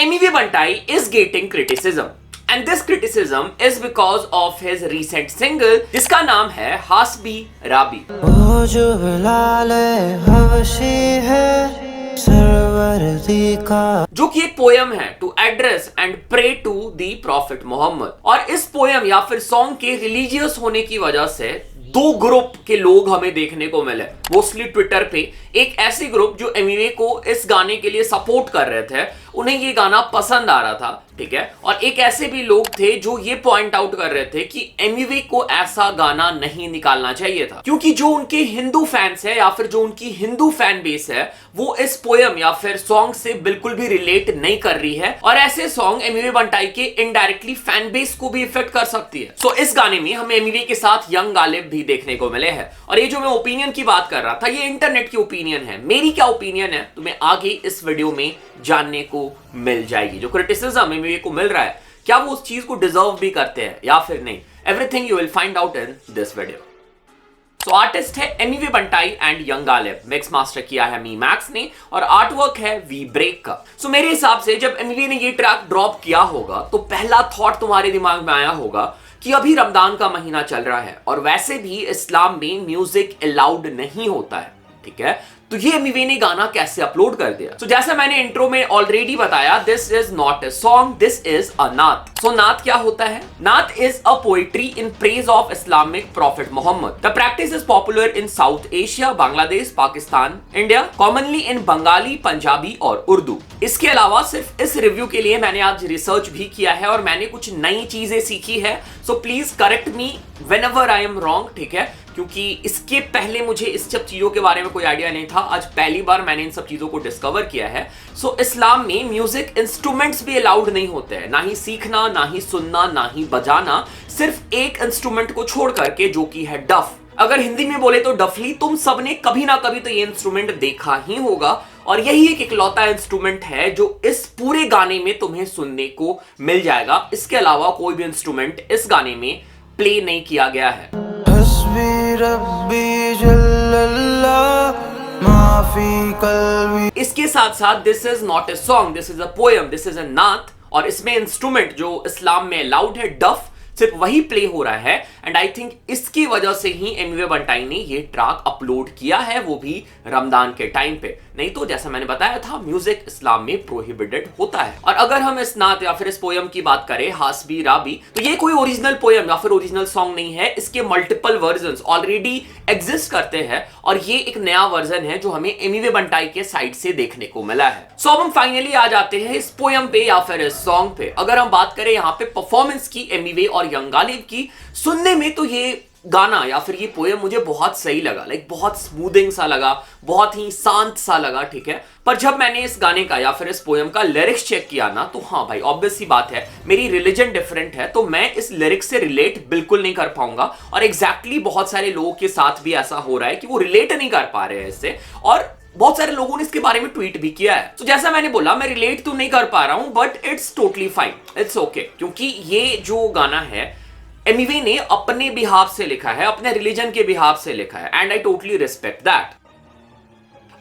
Emiway Bantai is getting criticism. And this criticism is because of his recent single जिसका नाम है हासबी राबी। वो जो बिलाले हबशी है सरवरदी का, जो कि एक पोयम है to address and pray to the prophet Mohammad. और इस पोयम या फिर सॉन्ग के रिलीजियस होने की वजह से दो ग्रुप के लोग हमें देखने को मिले मोस्टली ट्विटर पे। एक ऐसी ग्रुप जो एमिवे को इस गाने के लिए सपोर्ट कर रहे थे, उन्हें ये गाना पसंद आ रहा था, ठीक है। और एक ऐसे भी लोग थे जो ये पॉइंट आउट कर रहे थे कि एमिवे को ऐसा गाना नहीं निकालना चाहिए था, क्योंकि जो उनके हिंदू फैंस है या फिर जो उनकी हिंदू फैन बेस है वो इस पोयम या फिर सॉन्ग से बिल्कुल भी रिलेट नहीं कर रही है। और ऐसे सॉन्ग एमिवे बंटाई के इनडायरेक्टली फैन बेस को भी इफेक्ट कर सकती है। सो इस गाने में हमें एमिवे के साथ यंग गालिब भी देखने को मिले हैं। और ये जो मैं ओपिनियन की बात कर रहा था, ये इंटरनेट की ओपिनियन है। मेरी क्या ओपिनियन है तुम्हें आगे इस वीडियो में जानने को मिल जाएगी। जो क्रिटिसिज्म एमिवे को मिल रहा है, क्या वो उस चीज को डिजर्व भी करते हैं या फिर नहीं, everything you will find out in this video. So artist है Emiway Bantai and Young Galib, mix master किया है मी मैक्स ने और आर्ट वर्क है वी ब्रेक का। सो मेरे हिसाब से जब एमिवे ने ये ट्रैक ड्रॉप किया होगा तो पहला थॉट तुम्हारे दिमाग में आया होगा कि अभी रमजान का महीना चल रहा है और वैसे भी इस्लाम में म्यूजिक अलाउड नहीं होता है, ठीक है। तो ये एमिवे ने गाना कैसे अपलोड कर दिया? तो जैसा मैंने इंट्रो में ऑलरेडी बताया, this is not a song, this is a naat. So नात क्या होता है? Naat is a poetry in praise of Islamic prophet Muhammad. The practice is popular in South Asia, Bangladesh, Pakistan, India, commonly in Bengali, Punjabi और उर्दू। इसके अलावा सिर्फ इस रिव्यू के लिए मैंने आज रिसर्च भी किया है और मैंने कुछ नई चीजें सीखी है। So please correct me whenever I am wrong, ठीक है, क्योंकि इसके पहले मुझे इस सब चीजों के बारे में कोई आइडिया नहीं था। आज पहली बार मैंने इन सब चीजों को डिस्कवर किया है। सो इस्लाम में म्यूजिक इंस्ट्रूमेंट्स भी अलाउड नहीं होते हैं, ना ही सीखना, ना ही सुनना, ना ही बजाना, सिर्फ एक इंस्ट्रूमेंट को छोड़ करके जो कि है डफ। अगर हिंदी में बोले तो डफली। तुम सबने कभी ना कभी तो ये इंस्ट्रूमेंट देखा ही होगा और यही एक इकलौता इंस्ट्रूमेंट है जो इस पूरे गाने में तुम्हें सुनने को मिल जाएगा। इसके अलावा कोई भी इंस्ट्रूमेंट इस गाने में प्ले नहीं किया गया है। इसके साथ साथ this is not a song, this is a poem, this is a नात। और इसमें इंस्ट्रूमेंट जो इस्लाम में अलाउड है, डफ, सिर्फ वही प्ले हो रहा है। एंड आई थिंक इसकी वजह से ही एमिवे बंटाई ने ये ट्रैक अपलोड किया है, वो भी रमजान के टाइम पे। नहीं तो जैसा मैंने बताया था, म्यूजिक इस्लाम में प्रोहिबिटेड होता है। और अगर हम इस नात या फिर इस पोयम की बात करें, हासबी राबी, तो ये कोई ओरिजिनल पोयम या फिर ओरिजिनल सॉन्ग नहीं है। इसके मल्टीपल वर्जन्स ऑलरेडी एग्जिस्ट करते हैं और ये एक नया वर्जन है जो हमें एमिवे बंटाई के साइड से देखने को मिला है। सो अब हम फाइनली आ जाते हैं इस पोयम पे या फिर इस सॉन्ग पे। अगर हम बात करें यहाँ पे परफॉर्मेंस की एमिवे और यंग गालिब की, सुनने में तो ये गाना या फिर ये पोयम मुझे बहुत सही लगा, लाइक बहुत स्मूथिंग सा लगा, बहुत ही शांत सा लगा, ठीक है। पर जब मैंने इस गाने का या फिर इस पोयम का लिरिक्स चेक किया ना, तो हाँ भाई, ऑब्वियस सी बात है, मेरी रिलीजन डिफरेंट है तो मैं इस लिरिक्स से रिलेट बिल्कुल नहीं कर पाऊंगा। और एग्जैक्टली बहुत सारे लोगों के साथ भी ऐसा हो रहा है कि वो रिलेट नहीं कर पा रहे हैं इससे, और बहुत सारे लोगों ने इसके बारे में ट्वीट भी किया है। तो जैसा मैंने बोला, मैं रिलेट तो नहीं कर पा रहा हूं, but it's totally fine, it's okay, क्योंकि ये जो गाना है एमिवे ने अपने बिहाफ से लिखा है, अपने रिलीजन के बिहाफ से लिखा है, and I totally respect that.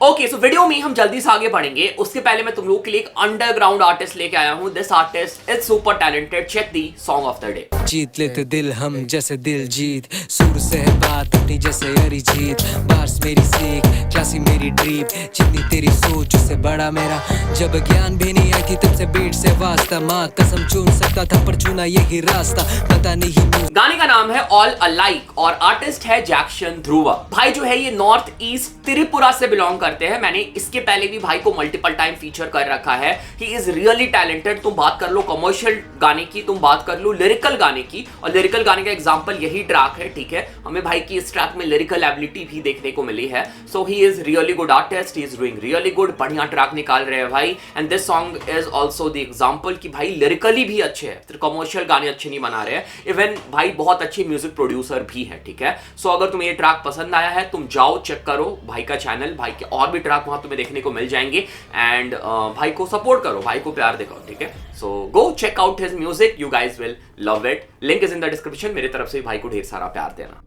Okay, so video में हम जल्दी से आगे बढ़ेंगे। उसके पहले मैं तुम लोगों के लिए एक अंडरग्राउंड आर्टिस्ट लेके आया हूं। This artist is super talented. Check the song of the day. जीत लेते दिल हम जैसे दिल जीत, सुर से है बात अपनी जैसे अरिजीत, बार्स मेरी सीख, क्लासी मेरी ड्रीप, जितनी तेरी सोच उससे बड़ा मेरा, जब ज्ञान भी नहीं आई थी तुमसे बीट से वास्ता, माँ कसम चुन सकता था पर चुना यही रास्ता, पता नहीं। गाने का नाम है ऑल अलाइक और आर्टिस्ट है जैक्शन ध्रुवा। भाई जो है ये नॉर्थ ईस्ट त्रिपुरा से बिलोंग करते हैं। मैंने इसके पहले भी भाई को मल्टीपल टाइम फीचर कर रखा है। ही इज रियली टैलेंटेड। तुम बात कर लो कमर्शियल गाने की, तुम बात कर लो लिरिकल गाने की, और लिरिकल गाने का एग्जांपल यही ट्रैक है, ठीक है। हमें भाई की इस ट्रैक में लिरिकल एबिलिटी भी देखने को मिली है। So he is really good artist, he is doing really good, बढ़िया ट्रैक निकाल रहे हैं भाई। And this song is also the example कि भाई लिरिकली भी अच्छे है, कमर्शियल गाने अच्छे नहीं बना रहे हैं, इवन भाई बहुत अच्छे म्यूजिक प्रोड्यूसर भी है, ठीक है। सो अगर तुम्हें ये ट्रैक पसंद आया है, तुम जाओ चेक करो भाई का चैनल, भाई के और भी ट्रैक वहां तुम्हें देखने को मिल जाएंगे। एंड भाई को सपोर्ट करो, भाई को प्यार दिखाओ, ठीक है। So go check out his music, you guys will love it. Link is in the description. मेरी तरफ से भाई को ढेर सारा प्यार देना।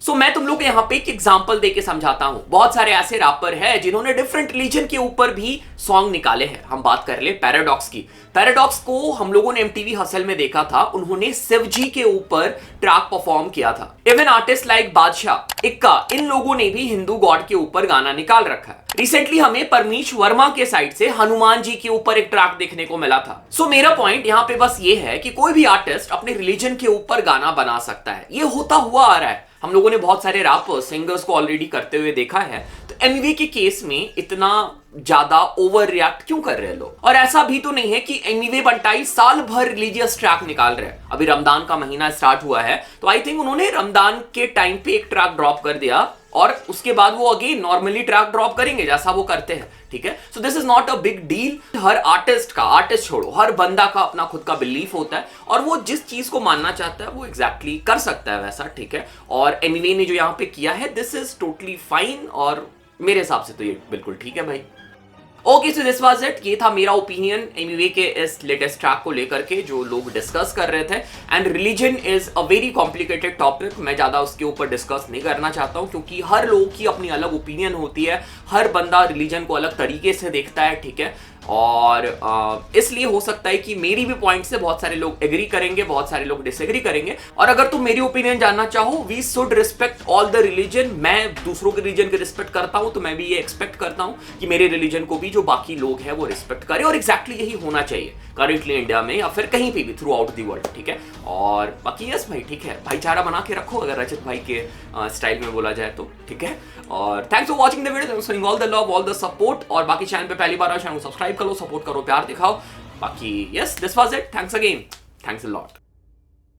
सो मैं तुम लोग को यहाँ पे एक एग्जांपल देके समझाता हूं। बहुत सारे ऐसे रैपर हैं जिन्होंने डिफरेंट रिलीजन के ऊपर भी सॉन्ग निकाले हैं। हम बात कर ले पैराडॉक्स की। पैराडॉक्स को हम लोगों ने MTV हसल में देखा था, उन्होंने शिवजी के ऊपर ट्रैक परफॉर्म किया था। इवन आर्टिस्ट लाइक बादशाह, इक्का, इन लोगों ने भी हिंदू गॉड के ऊपर गाना निकाल रखा है। रिसेंटली हमें परमीश वर्मा के साइड से हनुमान जी के ऊपर एक ट्रैक देखने को मिला था। सो मेरा पॉइंट यहाँ पे बस ये है कि कोई भी आर्टिस्ट अपने रिलीजन के ऊपर गाना बना सकता है। ये होता हुआ आ रहा है, हम लोगों ने बहुत सारे रैपर्स सिंगर्स को ऑलरेडी करते हुए देखा है। तो एमिवे के केस में इतना ज्यादा ओवर रिएक्ट क्यों कर रहे हैं लोग? और ऐसा भी तो नहीं है कि एमिवे बंटाई साल भर रिलीजियस ट्रैक निकाल रहे हैं। अभी रमजान का महीना स्टार्ट हुआ है, तो आई थिंक उन्होंने रमजान के टाइम पे एक ट्रैक ड्रॉप कर दिया और उसके बाद वो अगेन नॉर्मली ट्रैक ड्रॉप करेंगे जैसा वो करते हैं, ठीक है। So this is not a big deal. Her artist छोड़ो, हर बंदा का अपना खुद का बिलीफ होता है और वो जिस चीज को मानना चाहता है वो एग्जैक्टली कर सकता है वैसा, ठीक है। और एमिवे ने जो यहाँ पे किया है दिस इज टोटली फाइन और मेरे हिसाब से तो ये बिल्कुल ठीक है भाई। Okay, so this was it. ये था मेरा ओपिनियन एमिवे के इस लेटेस्ट ट्रैक को लेकर के जो लोग डिस्कस कर रहे थे। And religion is a very complicated topic, मैं ज्यादा उसके ऊपर डिस्कस नहीं करना चाहता हूँ क्योंकि हर लोग की अपनी अलग ओपिनियन होती है, हर बंदा रिलीजन को अलग तरीके से देखता है, ठीक है। और इसलिए हो सकता है कि मेरी भी पॉइंट से बहुत सारे लोग एग्री करेंगे, बहुत सारे लोग डिसएग्री करेंगे। और अगर तुम मेरी ओपिनियन जानना चाहो, we should respect all the religion. मैं दूसरों के रिलीजन की रिस्पेक्ट करता हूं, तो मैं भी ये एक्सपेक्ट करता हूं कि मेरे रिलीजन को भी जो बाकी लोग हैं वो रिस्पेक्ट करें। और एग्जैक्टली यही होना चाहिए करेंटली इंडिया में या फिर कहीं पे भी थ्रू आउट दी वर्ल्ड, ठीक है। और बाकी यस भाई, ठीक है, भाईचारा बना के रखो अगर रचित भाई के स्टाइल में बोला जाए तो, ठीक है। और thanks for watching the video, showing all the love, all the support. और बाकी चैनल पे पहली बार आए, चैनल को सब्सक्राइब करो, सपोर्ट करो, प्यार दिखाओ। बाकी yes, this was it. Thanks again, thanks a lot.